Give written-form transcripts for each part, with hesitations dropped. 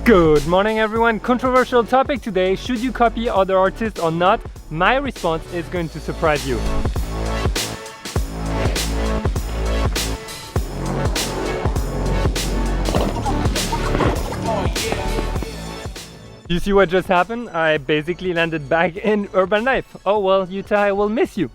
Good morning everyone, controversial topic today, should you copy other artists or not? My response is going to surprise you. You see what just happened? I basically landed back in urban life. Oh well, Utah, I will miss you.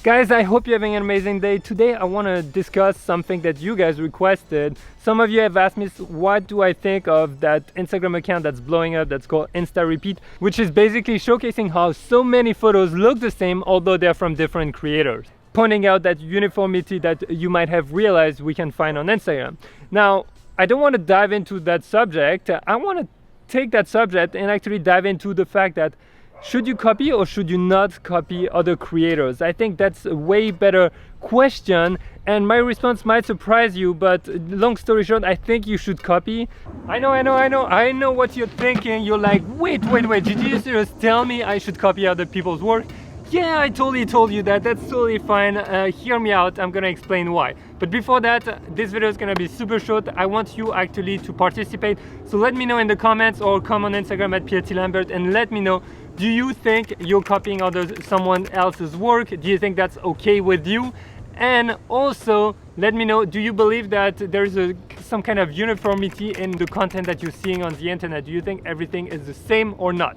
Guys, I hope you're having an amazing day. Today I want to discuss something that you guys requested. Some of you have asked me what do I think of that Instagram account that's blowing up that's called Insta Repeat, which is basically showcasing how so many photos look the same although they're from different creators, pointing out that uniformity that you might have realized we can find on Instagram. Now, I don't want to dive into that subject. I want to take that subject and actually dive into the fact that should you copy or should you not copy other creators? I think that's a way better question, and my response might surprise you, but long story short, I think you should copy. I know what you're thinking. You're like, wait, did you just tell me I should copy other people's work? Yeah, I totally told you that. That's totally fine. Hear me out. I'm gonna explain why. But before that, this video is gonna be super short. I want you actually to participate. So let me know in the comments or come on Instagram at Pierre Lambert and let me know, do you think you're copying someone else's work? Do you think that's okay with you? And also, let me know, do you believe that there's some kind of uniformity in the content that you're seeing on the internet? Do you think everything is the same or not?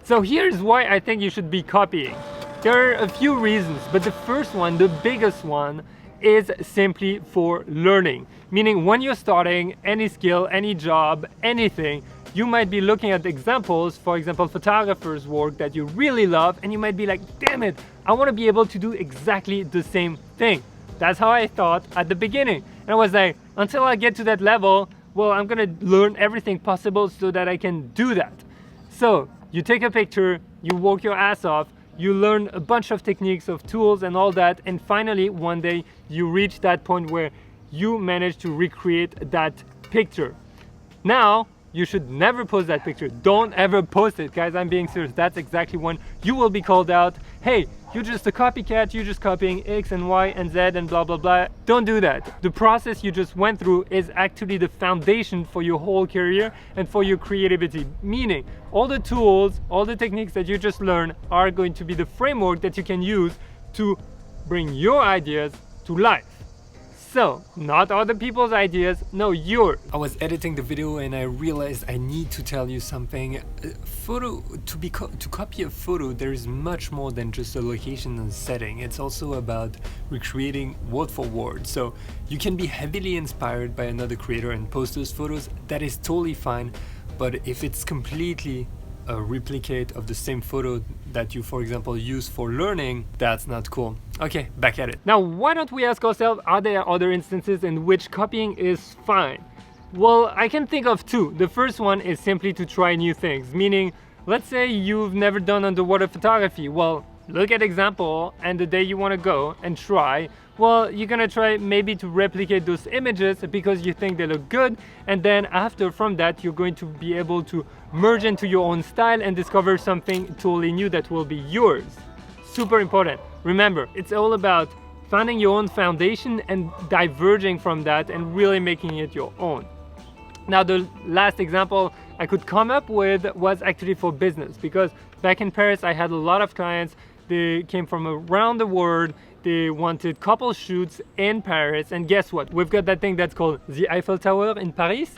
So here's why I think you should be copying. There are a few reasons, but the first one, the biggest one, is simply for learning. Meaning when you're starting any skill, any job, anything, you might be looking at examples, for example, photographers' work that you really love, and you might be like, damn it, I want to be able to do exactly the same thing. That's how I thought at the beginning. And I was like, until I get to that level, well, I'm gonna learn everything possible so that I can do that. So you take a picture, you work your ass off, you learn a bunch of techniques, of tools and all that, and finally one day you reach that point where you manage to recreate that picture. Now, you should never post that picture. Don't ever post it, guys. I'm being serious. That's exactly when you will be called out. Hey, you're just a copycat. You're just copying X and Y and Z and blah, blah, blah. Don't do that. The process you just went through is actually the foundation for your whole career and for your creativity. Meaning, all the tools, all the techniques that you just learned are going to be the framework that you can use to bring your ideas to life. So, not other people's ideas, no, yours. I was editing the video and I realized I need to tell you something. To copy a photo, there is much more than just a location and setting. It's also about recreating word for word. So, you can be heavily inspired by another creator and post those photos. That is totally fine. But if it's completely a replicate of the same photo that you, for example, use for learning, that's not cool. Okay, back at it. Now, why don't we ask ourselves, are there other instances in which copying is fine? Well, I can think of two. The first one is simply to try new things, meaning, let's say you've never done underwater photography. Well, look at example, and the day you want to go and try, well, you're gonna try maybe to replicate those images because you think they look good, and then after, from that, you're going to be able to merge into your own style and discover something totally new that will be yours. Super important. Remember, it's all about finding your own foundation and diverging from that and really making it your own. Now, the last example I could come up with was actually for business, because back in Paris, I had a lot of clients. They came from around the world. They wanted couple shoots in Paris, and guess what? We've got that thing that's called the Eiffel Tower in Paris.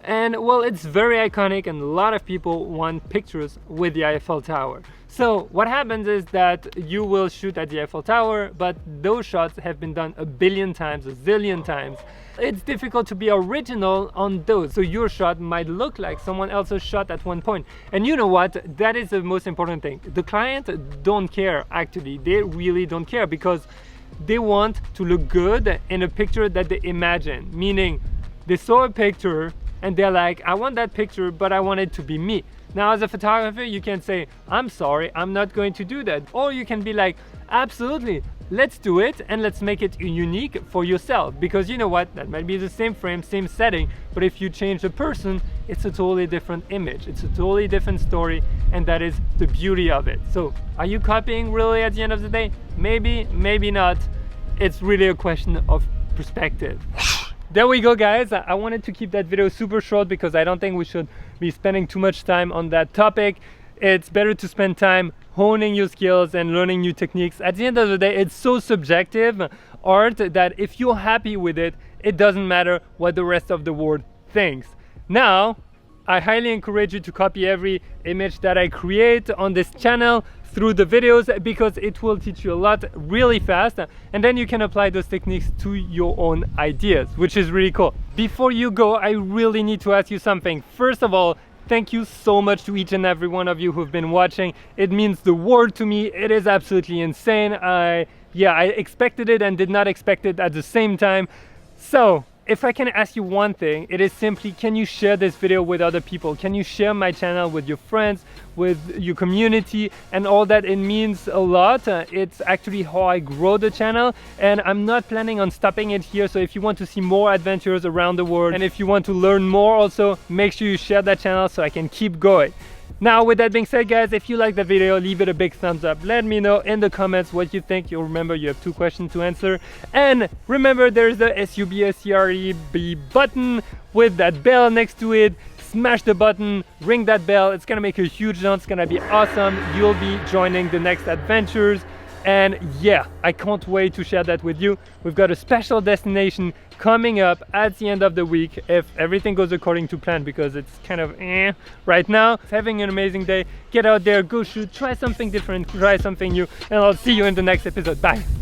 And well, it's very iconic and a lot of people want pictures with the Eiffel Tower. So what happens is that you will shoot at the Eiffel Tower, but those shots have been done a billion times, a zillion times. It's difficult to be original on those. So your shot might look like someone else's shot at one point. And you know what? That is the most important thing. The client don't care, actually. They really don't care because they want to look good in a picture that they imagine. Meaning they saw a picture and they're like, I want that picture, but I want it to be me. Now, as a photographer, you can say, I'm sorry, I'm not going to do that. Or you can be like, absolutely, let's do it and let's make it unique for yourself. Because you know what, that might be the same frame, same setting, but if you change the person, it's a totally different image. It's a totally different story, and that is the beauty of it. So, are you copying really at the end of the day? Maybe, maybe not. It's really a question of perspective. There we go, guys. I wanted to keep that video super short because I don't think we should be spending too much time on that topic. It's better to spend time honing your skills and learning new techniques. At the end of the day, it's so subjective art that if you're happy with it, it doesn't matter what the rest of the world thinks. Now, I highly encourage you to copy every image that I create on this channel through the videos, because it will teach you a lot really fast, and then you can apply those techniques to your own ideas, which is really cool. Before you go, I really need to ask you something. First of all, thank you so much to each and every one of you who've been watching. It means the world to me. It is absolutely insane. I expected it and did not expect it at the same time. So if I can ask you one thing, it is simply, can you share this video with other people? Can you share my channel with your friends, with your community, and all that? It means a lot. It's actually how I grow the channel, and I'm not planning on stopping it here. So if you want to see more adventures around the world, and if you want to learn more also, make sure you share that channel so I can keep going. Now, with that being said, guys, if you like the video, leave it a big thumbs up. Let me know in the comments what you think. You'll remember you have 2 questions to answer. And remember, there's the SUBSCREB button with that bell next to it. Smash the button, ring that bell. It's gonna make a huge difference. It's gonna be awesome. You'll be joining the next adventures. And yeah, I can't wait to share that with you. We've got a special destination coming up at the end of the week, if everything goes according to plan, because it's kind of right now. Having an amazing day. Get out there, go shoot, try something different, try something new, and I'll see you in the next episode. Bye.